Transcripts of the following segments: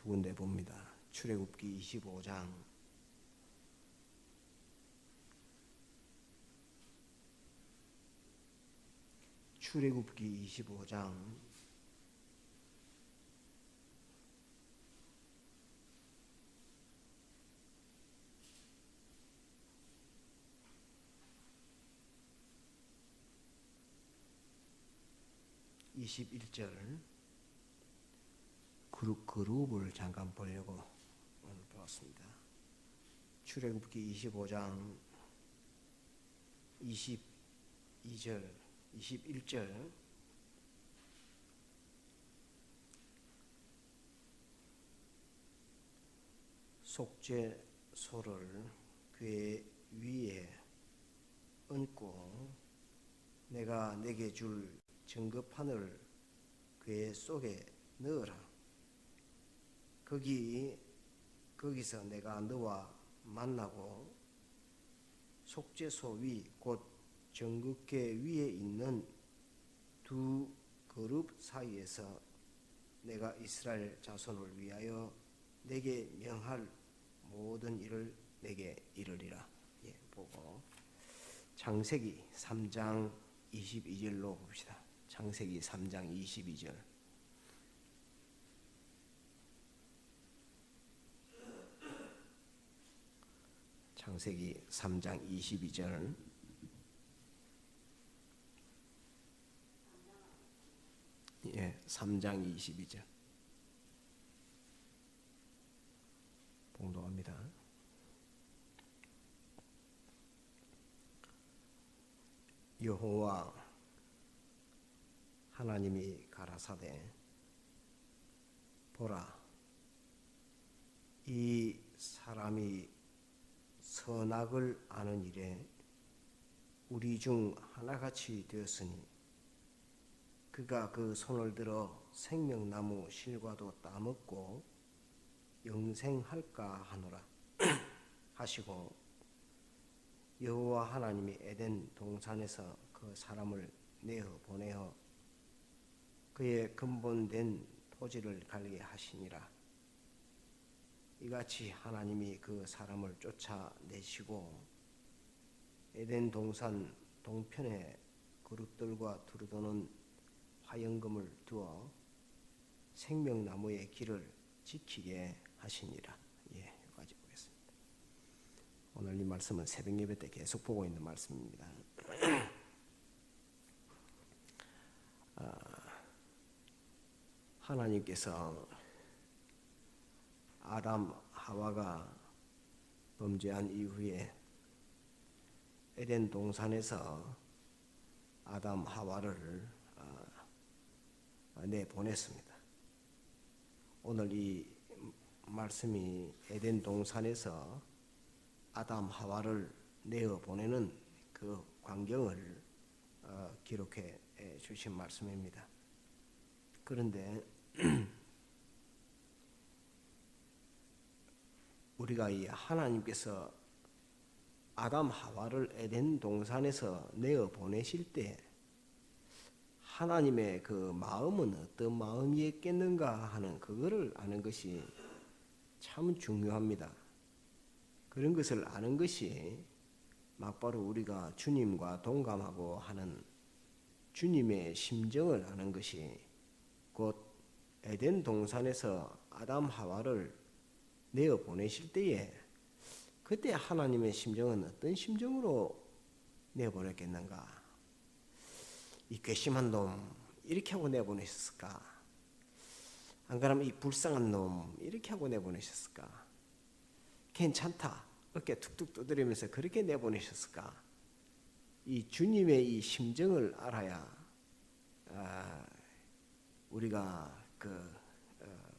두 군데 봅니다. 출애굽기 25장 출애굽기 25장 21절 그룹을 잠깐 보려고 오늘 보았습니다. 출애굽기 25장 22절 21절 속죄소를 그의 위에 얹고 내가 내게 줄 증거판을 그의 속에 넣으라. 거기서 내가 너와 만나고 속죄소 위 곧 정극계 위에 있는 두 그룹 사이에서 내가 이스라엘 자손을 위하여 내게 명할 모든 일을 내게 이르리라. 보고 창세기 3장 22절로 봅시다. 창세기 3장 22절. 창세기 3장 22절. 예, 3장 22절. 봉독합니다. 여호와 하나님이 가라사대 보라 이 사람이 선악을 아는 일에 우리 중 하나같이 되었으니 그가 그 손을 들어 생명나무 실과도 따먹고 영생할까 하노라 하시고 여호와 하나님이 에덴 동산에서 그 사람을 내어 보내어 그의 근본된 토지를 갈게 하시니라. 이같이 하나님이 그 사람을 쫓아내시고 에덴 동산 동편에 그룹들과 두루도는 화영금을 두어 생명나무의 길을 지키게 하시니라. 여기까지 보겠습니다. 오늘 이 말씀은 새벽 예배 때 계속 보고 있는 말씀입니다. 하나님께서 아담 하와가 범죄한 이후에 에덴 동산에서 아담 하와를 내보냈습니다. 오늘 이 말씀이 에덴 동산에서 아담 하와를 내어 보내는 그 광경을 기록해 주신 말씀입니다. 그런데 우리가 이 하나님께서 아담 하와를 에덴 동산에서 내어 보내실 때 하나님의 그 마음은 어떤 마음이었겠는가 하는 그거를 아는 것이 참 중요합니다. 그런 것을 아는 것이 막바로 우리가 주님과 동감하고 하는 주님의 심정을 아는 것이 곧 에덴 동산에서 아담 하와를 내어 보내실 때에 그때 하나님의 심정은 어떤 심정으로 내보냈겠는가? 이 괘씸한 놈 이렇게 하고 내보내셨을까? 안 그러면 이 불쌍한 놈 이렇게 하고 내보내셨을까? 괜찮다 어깨 툭툭 두드리면서 그렇게 내보내셨을까? 이 주님의 이 심정을 알아야 우리가 그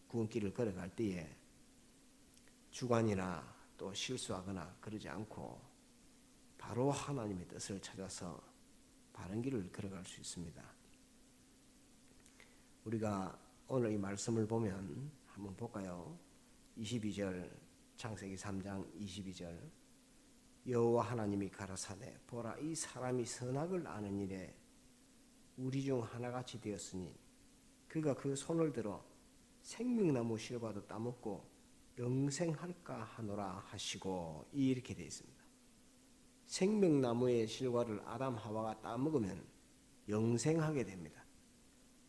구원길을 걸어갈 때에 주관이나 또 실수하거나 그러지 않고 바로 하나님의 뜻을 찾아서 바른 길을 걸어갈 수 있습니다. 우리가 오늘 이 말씀을 보면 한번 볼까요? 22절 창세기 3장 22절 여호와 하나님이 가라사대 보라 이 사람이 선악을 아는 일에 우리 중 하나같이 되었으니 그가 그 손을 들어 생명나무 실과도 따먹고 영생할까 하노라 하시고 이렇게 되어 있습니다. 생명나무의 실과를 아담 하와가 따먹으면 영생하게 됩니다.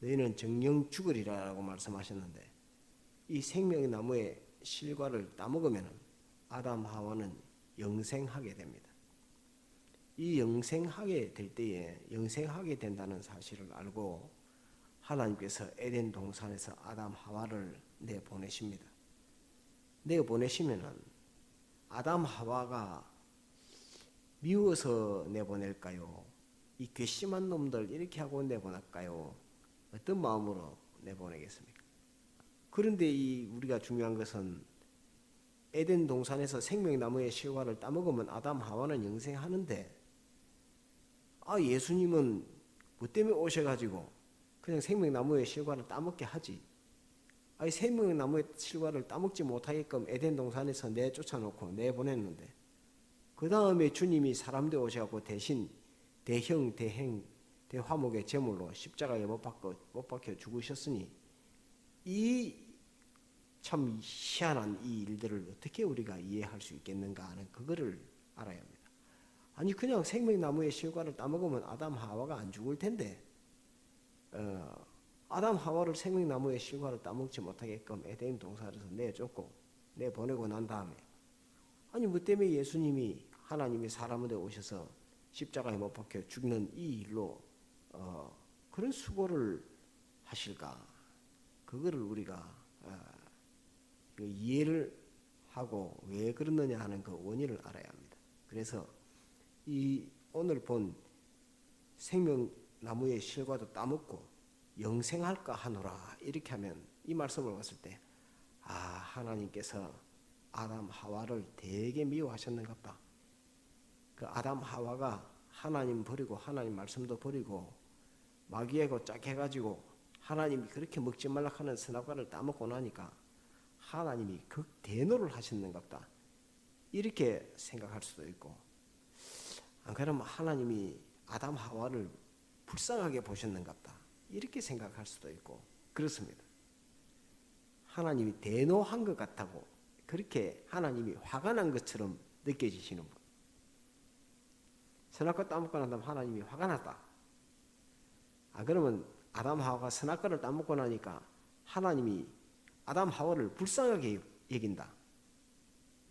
너희는 정령 죽으리라고 말씀하셨는데 이 생명나무의 실과를 따먹으면 아담 하와는 영생하게 됩니다. 이 영생하게 될 때에 영생하게 된다는 사실을 알고 하나님께서 에덴 동산에서 아담 하와를 내보내십니다. 내보내시면은 아담 하와가 미워서 내보낼까요? 이 괘씸한 놈들 이렇게 하고 내보낼까요? 어떤 마음으로 내보내겠습니까? 그런데 우리가 중요한 것은 에덴 동산에서 생명나무의 실과를 따먹으면 아담 하와는 영생하는데 예수님은 뭐 때문에 오셔가지고 그냥 생명나무의 실과를 따먹게 하지. 생명나무의 실과를 따먹지 못하게끔 에덴 동산에서 내쫓아놓고 내보냈는데 그 다음에 주님이 사람들 오셔갖고 대신 대형, 대행, 대화목의 제물로 십자가에 못 박혀 죽으셨으니 이 참 희한한 이 일들을 어떻게 우리가 이해할 수 있겠는가 하는 그거를 알아야 합니다. 그냥 생명나무의 실과를 따먹으면 아담 하와가 안 죽을 텐데 아담 하와를 생명나무의 실과를 따먹지 못하게끔 에덴 동산에서 내쫓고 내보내고 난 다음에 뭐 때문에 예수님이 하나님이 사람한테 오셔서 십자가에 못 박혀 죽는 이 일로 그런 수고를 하실까? 그거를 우리가 이해를 하고 왜 그러느냐 하는 그 원인을 알아야 합니다. 그래서 이 오늘 본 생명나무의 실과도 따먹고 영생할까 하노라 이렇게 하면 이 말씀을 봤을 때 하나님께서 아담 하와를 되게 미워하셨는가 봐. 그 아담 하와가 하나님 버리고 하나님 말씀도 버리고 마귀하고 짝해가지고 하나님이 그렇게 먹지 말라 하는 선악과를 따먹고 나니까 하나님이 극대노를 하셨는가 보다 이렇게 생각할 수도 있고 안 그러면 하나님이 아담 하와를 불쌍하게 보셨는가 보다 이렇게 생각할 수도 있고 그렇습니다. 하나님이 대노한 것 같다고 그렇게 하나님이 화가 난 것처럼 느껴지시는 분. 선악과 따먹고 난 다음 하나님이 화가 났다. 그러면 아담 하와가 선악과를 따먹고 나니까 하나님이 아담 하와를 불쌍하게 여긴다.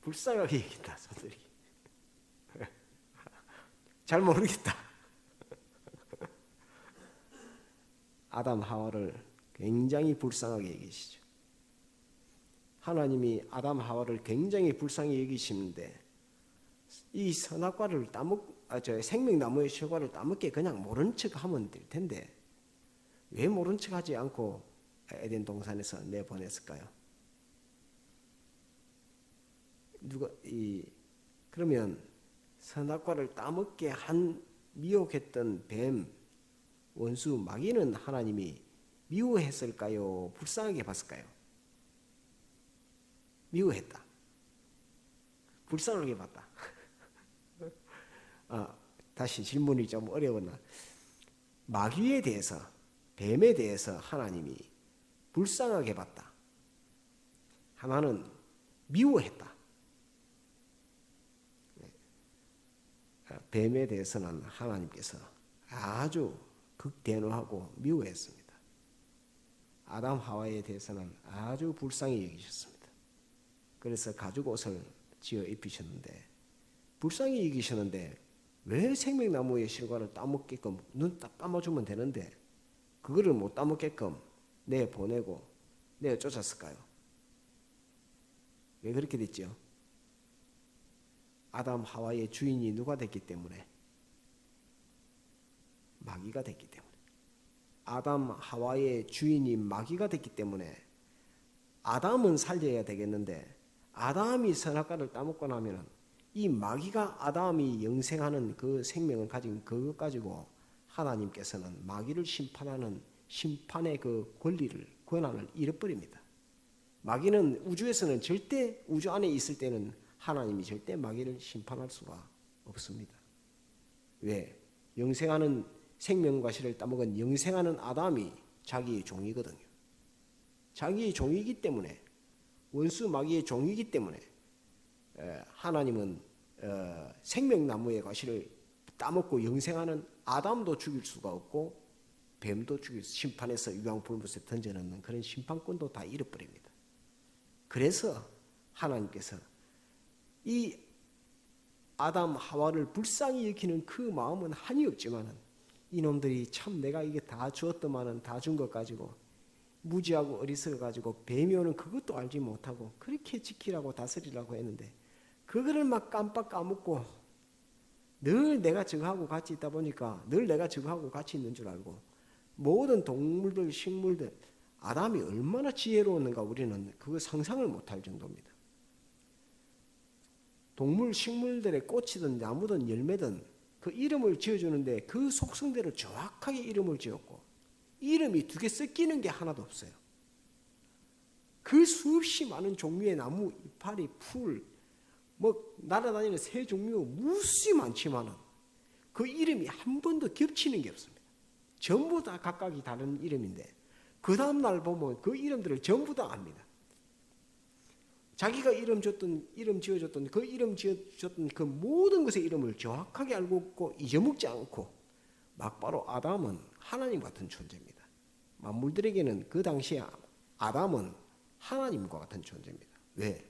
불쌍하게 여긴다. 소들이. 잘 모르겠다. 아담 하와를 굉장히 불쌍하게 여기시죠. 하나님이 아담 하와를 굉장히 불쌍히 여기시는데 이 선악과를 생명나무의 실과를 따먹게 그냥 모른 척하면 될 텐데 왜 모른 척하지 않고 에덴 동산에서 내보냈을까요? 그러면 선악과를 따먹게 한 미혹했던 뱀 원수 마귀는 하나님이 미워했을까요? 불쌍하게 봤을까요? 미워했다. 불쌍하게 봤다. 다시 질문이 좀 어려웠나? 마귀에 대해서, 뱀에 대해서 하나님이 불쌍하게 봤다. 하나는 미워했다. 뱀에 대해서는 하나님께서 아주 극대노하고 미워했습니다. 아담 하와에 대해서는 아주 불쌍히 여기셨습니다. 그래서 가죽 옷을 지어 입히셨는데 불쌍히 여기셨는데 왜 생명나무의 실과를 따먹게끔 눈 딱 감아주면 되는데 그거를 못 따먹게끔 내보내고 내쫓았을까요? 왜 그렇게 됐죠? 아담 하와의 주인이 누가 됐기 때문에? 마귀가 됐기 때문에. 아담 하와의 주인이 마귀가 됐기 때문에 아담은 살려야 되겠는데 아담이 선악과를 따먹고 나면 이 마귀가 아담이 영생하는 그 생명을 가진 그것 가지고 하나님께서는 마귀를 심판하는 심판의 그 권한을 잃어버립니다. 마귀는 우주에서는 절대 우주 안에 있을 때는 하나님이 절대 마귀를 심판할 수가 없습니다. 왜? 영생하는 생명과실을 따먹은 영생하는 아담이 자기의 종이거든요. 자기의 종이기 때문에, 원수 마귀의 종이기 때문에 하나님은 생명나무의 과실을 따먹고 영생하는 아담도 죽일 수가 없고 뱀도 죽일 심판해서 유황불못에 던져넣는 그런 심판권도 다 잃어버립니다. 그래서 하나님께서 이 아담 하와를 불쌍히 여기는 그 마음은 한이 없지만은 이놈들이 참 내가 이게 다 주었더만은 다 준 것 가지고 무지하고 어리석어 가지고 뱀이 오는 그것도 알지 못하고 그렇게 지키라고 다스리라고 했는데 그거를 막 깜빡 까먹고 늘 내가 저거하고 같이 있다 보니까 늘 내가 저거하고 같이 있는 줄 알고 모든 동물들 식물들 아담이 얼마나 지혜로웠는가 우리는 그거 상상을 못할 정도입니다. 동물 식물들의 꽃이든 나무든 열매든 그 이름을 지어주는데 그 속성대로 정확하게 이름을 지었고 이름이 두 개 섞이는 게 하나도 없어요. 그 수없이 많은 종류의 나무, 이파리, 풀, 뭐 날아다니는 새 종류 무수히 많지만은 그 이름이 한 번도 겹치는 게 없습니다. 전부 다 각각이 다른 이름인데 그 다음날 보면 그 이름들을 전부 다 압니다. 자기가 이름 지어줬던 그 이름 지어줬던 그 모든 것의 이름을 정확하게 알고 있고 잊어먹지 않고 막바로 아담은 하나님 같은 존재입니다. 만물들에게는 그 당시에 아담은 하나님과 같은 존재입니다. 왜?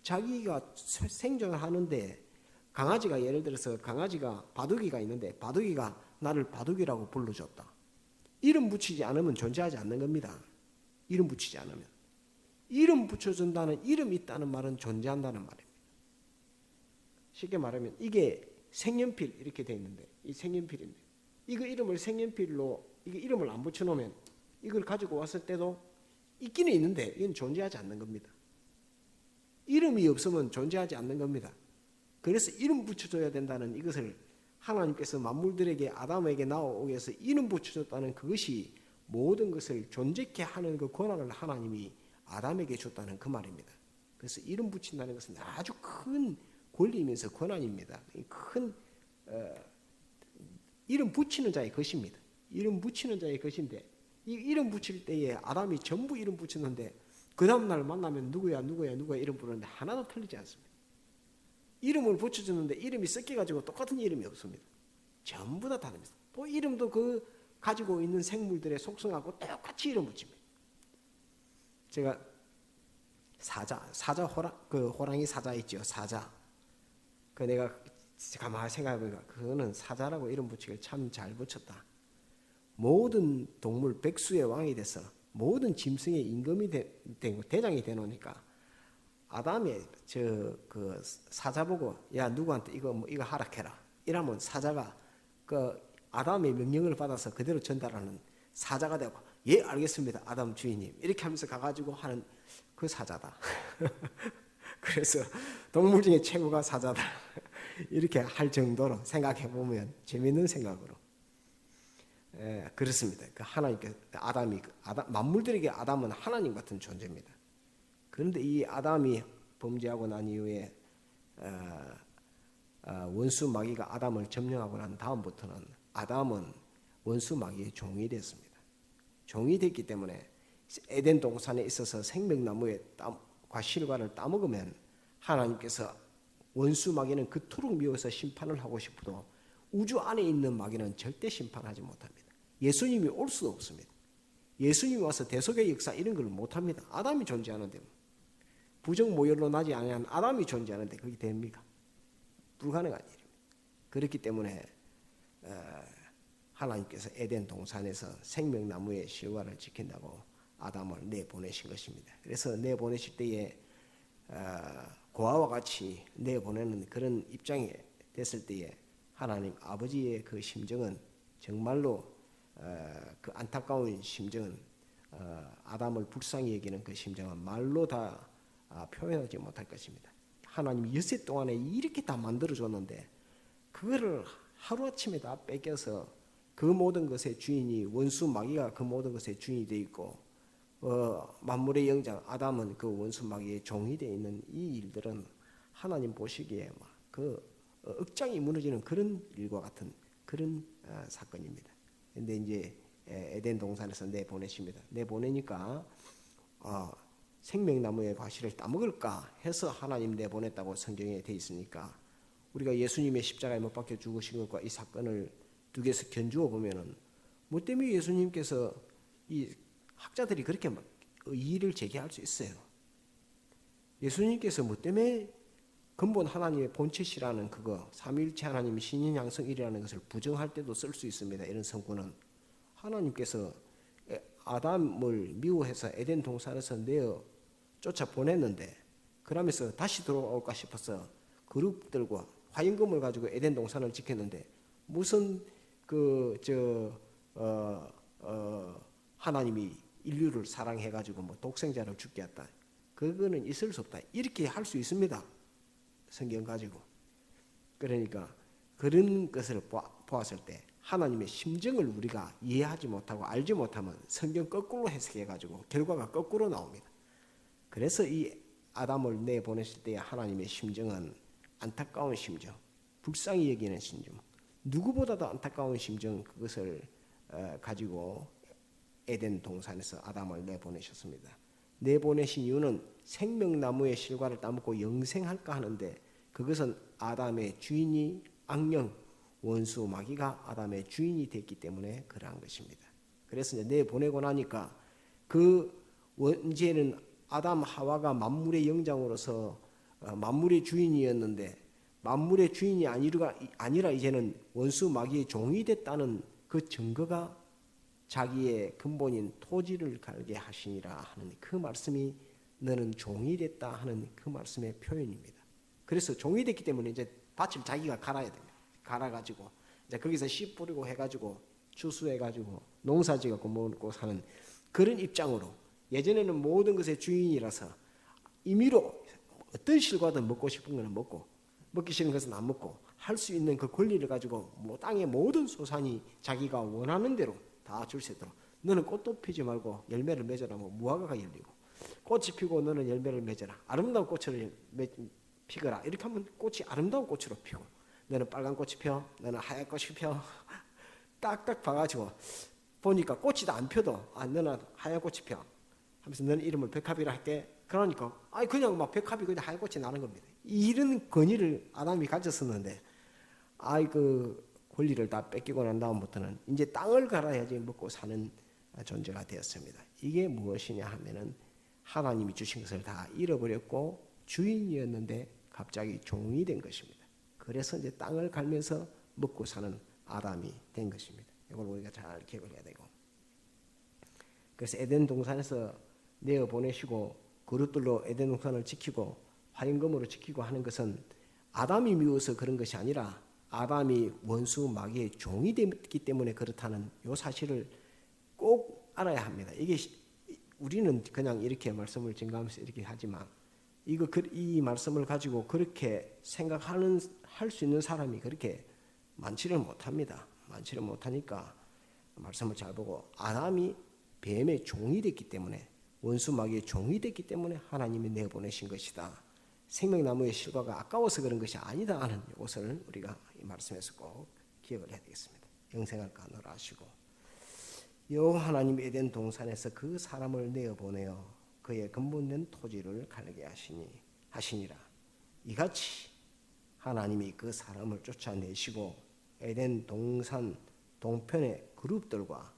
자기가 생존을 하는데 강아지가 예를 들어서 강아지가 바둑이가 있는데 바둑이가 나를 바둑이라고 불러줬다. 이름 붙이지 않으면 존재하지 않는 겁니다. 이름 붙이지 않으면. 이름 붙여준다는 이름이 있다는 말은 존재한다는 말입니다. 쉽게 말하면 이게 색연필 이렇게 돼 있는데 이 색연필인데 이거 이름을 색연필로 이게 이름을 안 붙여놓으면 이걸 가지고 왔을 때도 있기는 있는데 이건 존재하지 않는 겁니다. 이름이 없으면 존재하지 않는 겁니다. 그래서 이름 붙여줘야 된다는 이것을 하나님께서 만물들에게 아담에게 나오기 위해서 이름 붙여줬다는 그것이 모든 것을 존재케 하는 그 권한을 하나님이 아담에게 줬다는 그 말입니다. 그래서 이름 붙인다는 것은 아주 큰 권리이면서 권한입니다. 큰 이름 붙이는 자의 것입니다. 이름 붙이는 자의 것인데 이 이름 붙일 때에 아담이 전부 이름 붙였는데 그 다음날 만나면 누구야 이름 부르는데 하나도 틀리지 않습니다. 이름을 붙여주는데 이름이 섞여가지고 똑같은 이름이 없습니다. 전부 다 다릅니다. 또 이름도 그 가지고 있는 생물들의 속성하고 똑같이 이름 붙입니다. 제가 사자 호랑이 사자 있죠. 사자. 그 내가 가만히 생각해보니까 그거는 사자라고 이름 붙이기를 참 잘 붙였다. 모든 동물 백수의 왕이 돼서 모든 짐승의 임금이 되고 대장이 되놓으니까 아담이 그 사자 보고 야 누구한테 이거 하락해라 이러면 사자가 그 아담의 명령을 받아서 그대로 전달하는 사자가 되고 예 알겠습니다 아담 주인님 이렇게 하면서 가가지고 하는 그 사자다. 그래서 동물 중에 최고가 사자다 이렇게 할 정도로 생각해 보면 재미있는 생각으로 그렇습니다. 그 하나님께 만물들에게 아담은 하나님 같은 존재입니다. 그런데 이 아담이 범죄하고 난 이후에 원수 마귀가 아담을 점령하고 난 다음부터는 아담은 원수 마귀의 종이 됐습니다. 종이 됐기 때문에 에덴 동산에 있어서 생명나무의 과실과를 따먹으면 하나님께서 원수 마귀는 그토록 미워서 심판을 하고 싶어도 우주 안에 있는 마귀는 절대 심판하지 못합니다. 예수님이 올 수 없습니다. 예수님이 와서 대속의 역사 이런 걸 못합니다. 아담이 존재하는데 부정모혈로 나지 않은 아담이 존재하는데 그게 됩니까? 불가능한 일입니다. 그렇기 때문에 하나님께서 에덴 동산에서 생명나무의 실과를 지킨다고 아담을 내보내신 것입니다. 그래서 내보내실 때에 고아와 같이 내보내는 그런 입장이 됐을 때에 하나님 아버지의 그 심정은 정말로 그 안타까운 심정은 아담을 불쌍히 여기는 그 심정은 말로 다 표현하지 못할 것입니다. 하나님이 엿새 동안에 이렇게 다 만들어줬는데 그거를 하루아침에 다 뺏겨서 그 모든 것의 주인이 원수 마귀가 그 모든 것의 주인이 되어 있고 만물의 영장 아담은 그 원수 마귀의 종이 되어 있는 이 일들은 하나님 보시기에 그 억장이 무너지는 그런 일과 같은 그런 사건입니다. 근데 이제 에덴 동산에서 내보내십니다. 내보내니까 생명나무의 과실을 따먹을까 해서 하나님 내보냈다고 성경에 돼 있으니까 우리가 예수님의 십자가에 못 박혀 죽으신 것과 이 사건을 두 개에서 견주어 보면은 뭐 때문에 예수님께서 이 학자들이 그렇게 막 의의를 제기할 수 있어요. 예수님께서 뭐 때문에 근본 하나님의 본체시라는 그거 삼위일체 하나님 신인 양성일이라는 것을 부정할 때도 쓸 수 있습니다. 이런 성구는 하나님께서 아담을 미워해서 에덴 동산에서 내어 쫓아 보냈는데 그러면서 다시 돌아올까 싶어서 그룹들과 화임금을 가지고 에덴 동산을 지켰는데 무슨 하나님이 인류를 사랑해가지고 뭐 독생자를 죽게 했다. 그거는 있을 수 없다. 이렇게 할 수 있습니다. 성경 가지고. 그러니까 그런 것을 보았을 때 하나님의 심정을 우리가 이해하지 못하고 알지 못하면 성경 거꾸로 해석해가지고 결과가 거꾸로 나옵니다. 그래서 이 아담을 내보냈을 때 하나님의 심정은 안타까운 심정, 불쌍히 여기는 심정, 누구보다도 안타까운 심정 그것을 가지고 에덴 동산에서 아담을 내보내셨습니다. 내보내신 이유는 생명나무의 실과를 따먹고 영생할까 하는데 그것은 아담의 주인이 악령, 원수 마귀가 아담의 주인이 됐기 때문에 그러한 것입니다. 그래서 이제 내보내고 나니까 그 원죄는 아담 하와가 만물의 영장으로서 만물의 주인이었는데 만물의 주인이 아니라 이제는 원수 마귀의 종이 됐다는 그 증거가 자기의 근본인 토지를 갈게 하시니라 하는 그 말씀이 너는 종이 됐다 하는 그 말씀의 표현입니다. 그래서 종이 됐기 때문에 이제 밭을 자기가 갈아야 됩니다. 갈아가지고 이제 거기서 씨 뿌리고 해가지고 추수해가지고 농사지어갖고 먹고 사는 그런 입장으로 예전에는 모든 것의 주인이라서 임의로 어떤 실과든 먹고 싶은 거는 먹고 먹기 싫은 것은 안 먹고 할 수 있는 그 권리를 가지고 뭐 땅의 모든 소산이 자기가 원하는 대로 다 줄 수 있도록 너는 꽃도 피지 말고 열매를 맺어라 뭐 무화과가 열리고 꽃이 피고 너는 열매를 맺어라 아름다운 꽃을 피거라 이렇게 하면 꽃이 아름다운 꽃으로 피고 너는 빨간 꽃이 펴 너는 하얀 꽃이 펴 딱딱 봐가지고 보니까 꽃이 다 안 펴도 너는 하얀 꽃이 펴 하면서 너는 이름을 백합이라 할게 그러니까 그냥 막 백합이 그냥 하얀 꽃이 나는 겁니다. 이런 권위를 아담이 가졌었는데 그 권리를 다 뺏기고 난 다음부터는 이제 땅을 갈아야지 먹고 사는 존재가 되었습니다. 이게 무엇이냐 하면은 하나님이 주신 것을 다 잃어버렸고 주인이었는데 갑자기 종이 된 것입니다. 그래서 이제 땅을 갈면서 먹고 사는 아담이 된 것입니다. 이걸 우리가 잘 기억을 해야 되고. 그래서 에덴 동산에서 내어 보내시고 그릇들로 에덴 동산을 지키고 화임금으로 지키고 하는 것은 아담이 미워서 그런 것이 아니라 아담이 원수 마귀의 종이 됐기 때문에 그렇다는 이 사실을 꼭 알아야 합니다. 이게 우리는 그냥 이렇게 말씀을 증가하면서 이렇게 하지만 이 말씀을 가지고 그렇게 할 수 있는 사람이 그렇게 많지를 못합니다. 많지를 못하니까 말씀을 잘 보고 아담이 뱀의 종이 됐기 때문에 원수 마귀의 종이 됐기 때문에 하나님이 내보내신 것이다. 생명나무의 실과가 아까워서 그런 것이 아니다 하는 것을 우리가 이 말씀에서 꼭 기억을 해야 되겠습니다. 영생할까 하노라 하시고 여호와 하나님이 에덴 동산에서 그 사람을 내어보내어 그의 근본된 토지를 갈게 하시니라. 이같이 하나님이 그 사람을 쫓아내시고 에덴 동산 동편의 그룹들과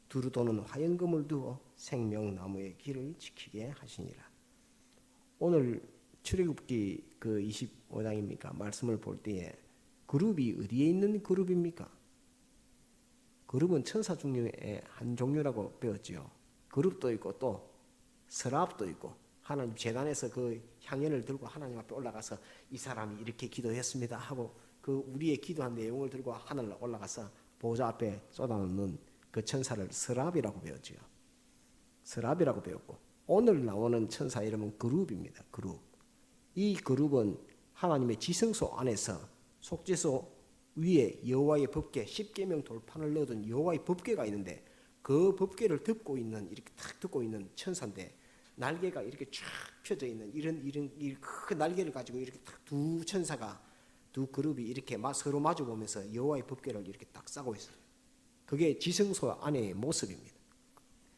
두루 도는 화염금을 두어 생명나무의 길을 지키게 하시니라. 오늘 출애굽기 그 25장입니까? 말씀을 볼 때에 그룹이 어디에 있는 그룹입니까? 그룹은 천사 중에 한 종류라고 배웠지요. 그룹도 있고 또 서랍도 있고 하나님 제단에서 그 향연을 들고 하나님 앞에 올라가서 이 사람이 이렇게 기도했습니다 하고 그 우리의 기도한 내용을 들고 하늘 올라가서 보좌 앞에 쏟아놓는 그 천사를 서랍이라고 배웠지요. 서랍이라고 배웠고 오늘 나오는 천사 이름은 그룹입니다. 그룹. 이 그룹은 하나님의 지성소 안에서 속죄소 위에 여호와의 법궤 10계명 돌판을 넣어둔 여호와의 법궤가 있는데 그 법궤를 덮고 있는 이렇게 탁 덮고 있는 천사인데 날개가 이렇게 쫙 펴져 있는 이런 큰 날개를 가지고 이렇게 딱 두 천사가 두 그룹이 이렇게 서로 마주 보면서 여호와의 법궤를 이렇게 딱 싸고 있어요. 그게 지성소 안의 모습입니다.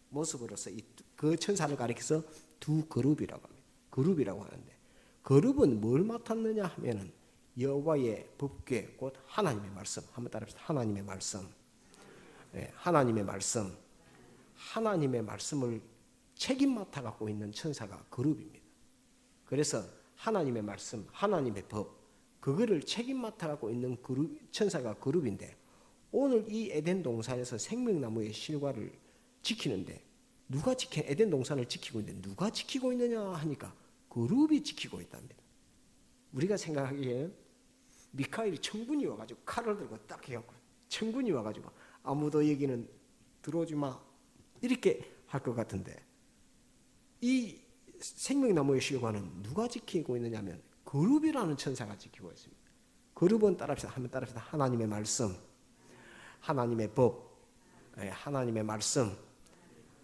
모습으로서 이 그 천사를 가리켜서 두 그룹이라고 합니다. 그룹이라고 하는데 그룹은 뭘 맡았느냐 하면은 여호와의 법궤 곧 하나님의 말씀. 한번 따라합시다. 하나님의 말씀. 네, 하나님의 말씀. 하나님의 말씀을 책임 맡아 갖고 있는 천사가 그룹입니다. 그래서 하나님의 말씀, 하나님의 법, 그거를 책임 맡아 갖고 있는 천사가 그룹인데 오늘 이 에덴 동산에서 생명나무의 실과를 지키는데 누가 에덴 동산을 지키고 있는데 누가 지키고 있느냐 하니까 그룹이 지키고 있답니다. 우리가 생각하기에는 미카엘이 천군이 와가지고 칼을 들고 딱 해갖고 천군이 와가지고 아무도 여기는 들어오지 마 이렇게 할 것 같은데 이 생명나무의 실과는 누가 지키고 있느냐면 그룹이라는 천사가 지키고 있습니다. 그룹은 따라합시다. 한번 따라합시다. 하나님의 말씀, 하나님의 법, 하나님의 말씀,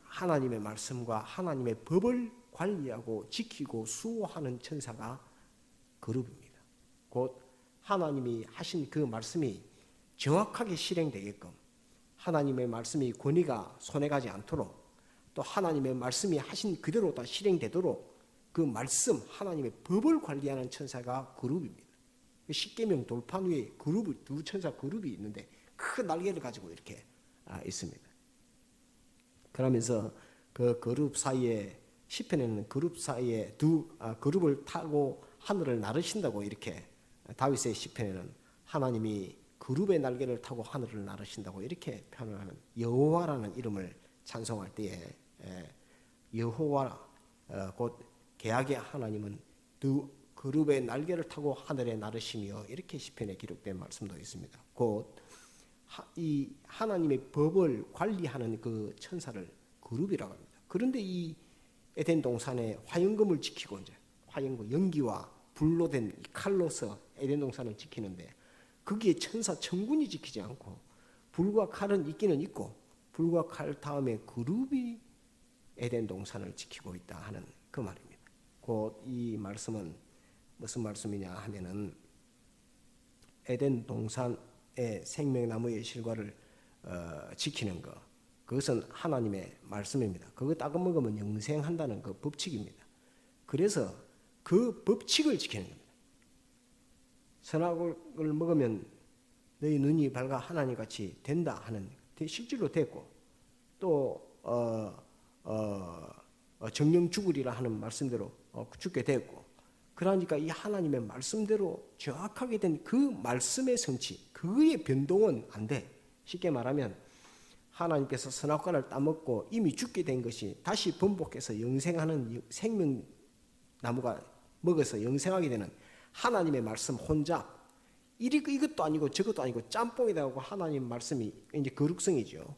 하나님의 말씀과 하나님의 법을 관리하고 지키고 수호하는 천사가 그룹입니다. 곧 하나님이 하신 그 말씀이 정확하게 실행되게끔 하나님의 말씀이 권위가 손해가지 않도록 또 하나님의 말씀이 하신 그대로 다 실행되도록 그 말씀 하나님의 법을 관리하는 천사가 그룹입니다. 십계명 돌판 위에 두 천사 그룹이 있는데 큰 날개를 가지고 이렇게 있습니다. 그러면서 그 그룹 사이에 시편에는 그룹 사이에 두 그룹을 타고 하늘을 나르신다고 이렇게 다윗의 시편에는 하나님이 그룹의 날개를 타고 하늘을 나르신다고 이렇게 표현을 하는 여호와라는 이름을 찬송할 때에 여호와 곧 계약의 하나님은 두 그룹의 날개를 타고 하늘에 나르시며 이렇게 시편에 기록된 말씀도 있습니다. 곧 이 하나님의 법을 관리하는 그 천사를 그룹이라고 합니다. 그런데 이 에덴 동산에 화영금을 지키고 이제 화영금 연기와 불로 된 칼로서 에덴 동산을 지키는데 거기에 천사 천군이 지키지 않고 불과 칼은 있기는 있고 불과 칼 다음에 그룹이 에덴 동산을 지키고 있다 하는 그 말입니다. 곧 이 말씀은 무슨 말씀이냐 하면은 에덴 동산의 생명나무의 실과를 지키는 것 그것은 하나님의 말씀입니다. 그거 따고 먹으면 영생한다는 그 법칙입니다. 그래서 그 법칙을 지키는 겁니다. 선악을 먹으면 너희 눈이 밝아 하나님같이 된다 하는 실제로 됐고 또 정령 죽으리라 하는 말씀대로 죽게 됐고 그러니까 이 하나님의 말씀대로 정확하게 된 그 말씀의 성취 그의 변동은 안 돼. 쉽게 말하면 하나님께서 선악과를 따먹고 이미 죽게 된 것이 다시 번복해서 영생하는 생명나무가 먹어서 영생하게 되는 하나님의 말씀 혼자 이것도 아니고 저것도 아니고 짬뽕이다 하고 하나님 말씀이 이제 거룩성이죠.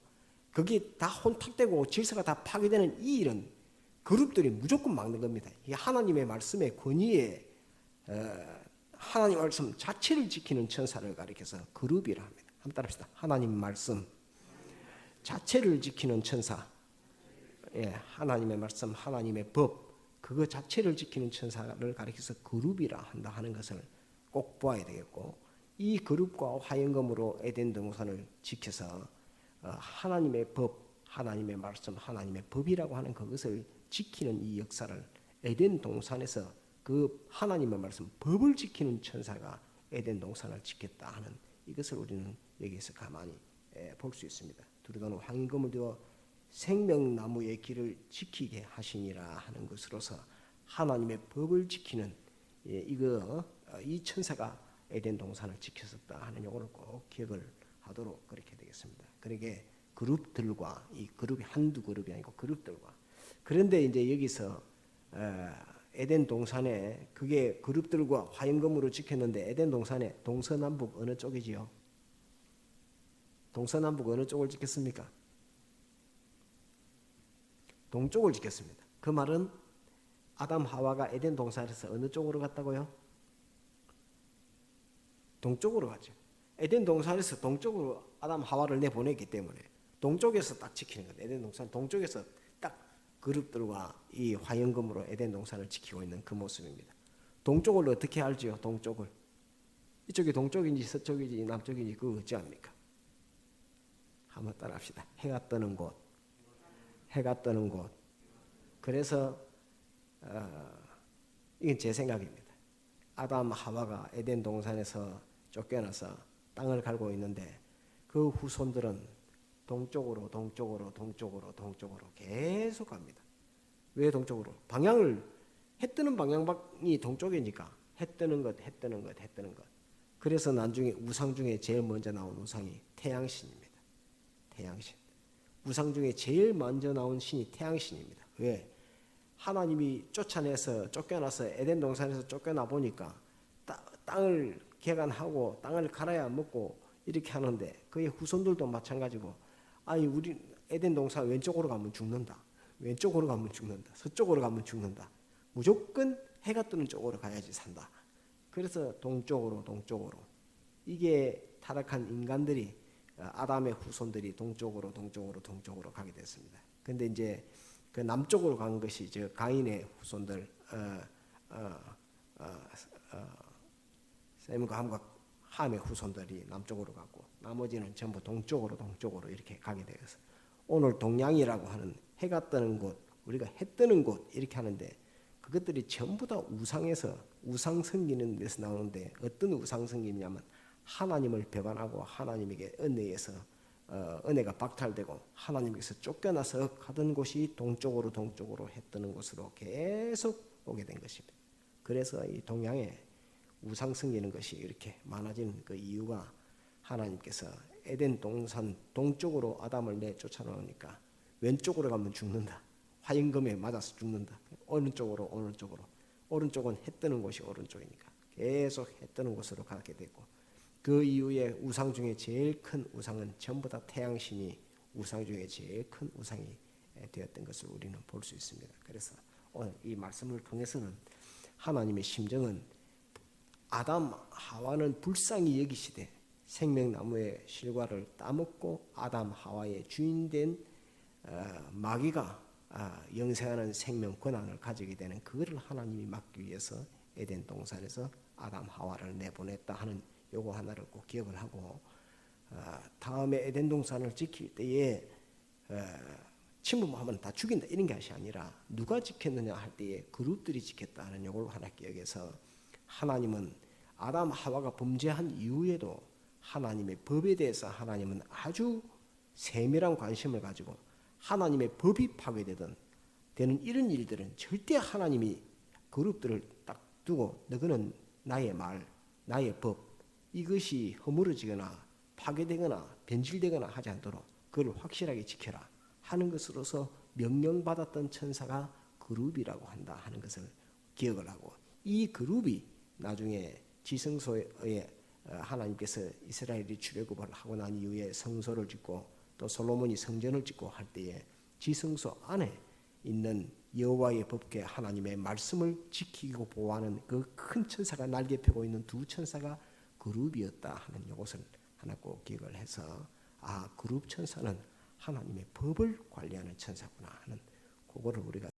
거기에 다 혼탁되고 질서가 다 파괴되는 이 일은 그룹들이 무조건 막는 겁니다. 이 하나님의 말씀의 권위에 하나님 말씀 자체를 지키는 천사를 가리켜서 그룹이라 합니다. 한번 따라합시다. 하나님 말씀 자체를 지키는 천사, 하나님의 말씀, 하나님의 법 그거 자체를 지키는 천사를 가리켜서 그룹이라 한다 하는 것을 꼭 보아야 되겠고 이 그룹과 화영검으로 에덴 동산을 지켜서 하나님의 법, 하나님의 말씀, 하나님의 법이라고 하는 그것을 지키는 이 역사를 에덴 동산에서 그 하나님의 말씀, 법을 지키는 천사가 에덴 동산을 지켰다 하는 이것을 우리는 여기에서 가만히 볼 수 있습니다. 두루다는 황금을 되어 생명나무의 길을 지키게 하시니라 하는 것으로서 하나님의 법을 지키는 이 천사가 에덴 동산을 지켰었다 하는 요거를 꼭 기억을 하도록 그렇게 되겠습니다. 그러게 그룹들과 이 그룹이 한두 그룹이 아니고 그룹들과 그런데 이제 여기서 에덴 동산에 그게 그룹들과 화영검으로 지켰는데 에덴 동산에 동서남북 어느 쪽이지요? 동서남북 어느 쪽을 지켰습니까? 동쪽을 지켰습니다. 그 말은 아담 하와가 에덴 동산에서 어느 쪽으로 갔다고요? 동쪽으로 갔죠. 에덴 동산에서 동쪽으로 아담 하와를 내보냈기 때문에 동쪽에서 딱 지키는 거예요. 에덴 동산 동쪽에서 딱 그룹들과 이 화영검으로 에덴 동산을 지키고 있는 그 모습입니다. 동쪽을 어떻게 알지요? 동쪽을 이쪽이 동쪽인지 서쪽인지 남쪽인지 그거 어찌 압니까? 한번 따라합시다. 해가 뜨는 곳, 해가 뜨는 곳, 그래서 이건 제 생각입니다. 아담 하와가 에덴 동산에서 쫓겨나서 땅을 갈고 있는데 그 후손들은 동쪽으로 계속 갑니다. 왜 동쪽으로? 방향을 해 뜨는 방향이 동쪽이니까 해 뜨는 것. 그래서 나중에 우상 중에 제일 먼저 나온 우상이 태양신입니다. 태양신. 우상 중에 제일 먼저 나온 신이 태양신입니다. 왜? 하나님이 쫓겨나서 에덴 동산에서 쫓겨나 보니까 땅을 개간하고 땅을 갈아야 먹고 이렇게 하는데 그의 후손들도 마찬가지고 우리 에덴 동산 왼쪽으로 가면 죽는다. 서쪽으로 가면 죽는다. 무조건 해가 뜨는 쪽으로 가야지 산다. 그래서 동쪽으로 이게 타락한 인간들이 아담의 후손들이 동쪽으로 가게 됐습니다. 근데 이제 그 남쪽으로 간 것이 저 가인의 후손들 셈과 함과 함의 후손들이 남쪽으로 갔고 나머지는 전부 동쪽으로 이렇게 가게 되어서 오늘 동양이라고 하는 해가 뜨는 곳, 우리가 해 뜨는 곳 이렇게 하는데 그것들이 전부 다 우상에서 우상 섬기는 데서 나오는데 어떤 우상 섬기냐면 하나님을 배반하고 하나님에게 은혜가 박탈되고 하나님께서 쫓겨나서 가던 곳이 동쪽으로 해 뜨는 곳으로 계속 오게 된 것입니다. 그래서 이 동양에 우상 섬기는 것이 이렇게 많아지는 그 이유가 하나님께서 에덴 동산 동쪽으로 아담을 내쫓아놓으니까 왼쪽으로 가면 죽는다. 화임금에 맞아서 죽는다. 어느 쪽으로 오른쪽은 해 뜨는 곳이 오른쪽이니까 계속 해 뜨는 곳으로 가게 되고 그 이후에 우상 중에 제일 큰 우상은 전부 다 태양신이 우상 중에 제일 큰 우상이 되었던 것을 우리는 볼 수 있습니다. 그래서 오늘 이 말씀을 통해서는 하나님의 심정은 아담 하와는 불쌍히 여기시되 생명나무의 실과를 따먹고 아담 하와의 주인된 마귀가 영생하는 생명 권한을 가지게 되는 그것을 하나님이 막기 위해서 에덴 동산에서 아담 하와를 내보냈다 하는 요거 하나를 꼭 기억을 하고 다음에 에덴 동산을 지킬 때에 침범하면 다 죽인다 이런 것이 아니라 누가 지켰느냐 할 때에 그룹들이 지켰다 하는 요걸 하나 기억해서 하나님은 아담 하와가 범죄한 이후에도 하나님의 법에 대해서 하나님은 아주 세밀한 관심을 가지고 하나님의 법이 파괴되는 이런 일들은 절대 하나님이 그룹들을 딱 두고 너희는 나의 말, 나의 법 이것이 허물어지거나 파괴되거나 변질되거나 하지 않도록 그걸 확실하게 지켜라 하는 것으로서 명령받았던 천사가 그룹이라고 한다 하는 것을 기억을 하고 이 그룹이 나중에 지성소에 하나님께서 이스라엘이 출애굽을 하고 난 이후에 성소를 짓고 또 솔로몬이 성전을 짓고 할 때에 지성소 안에 있는 여호와의 법궤 하나님의 말씀을 지키고 보호하는 그 큰 천사가 날개 펴고 있는 두 천사가 그룹이었다 하는 이것을 하나 꼭 기억을 해서 그룹 천사는 하나님의 법을 관리하는 천사구나 하는 그거를 우리가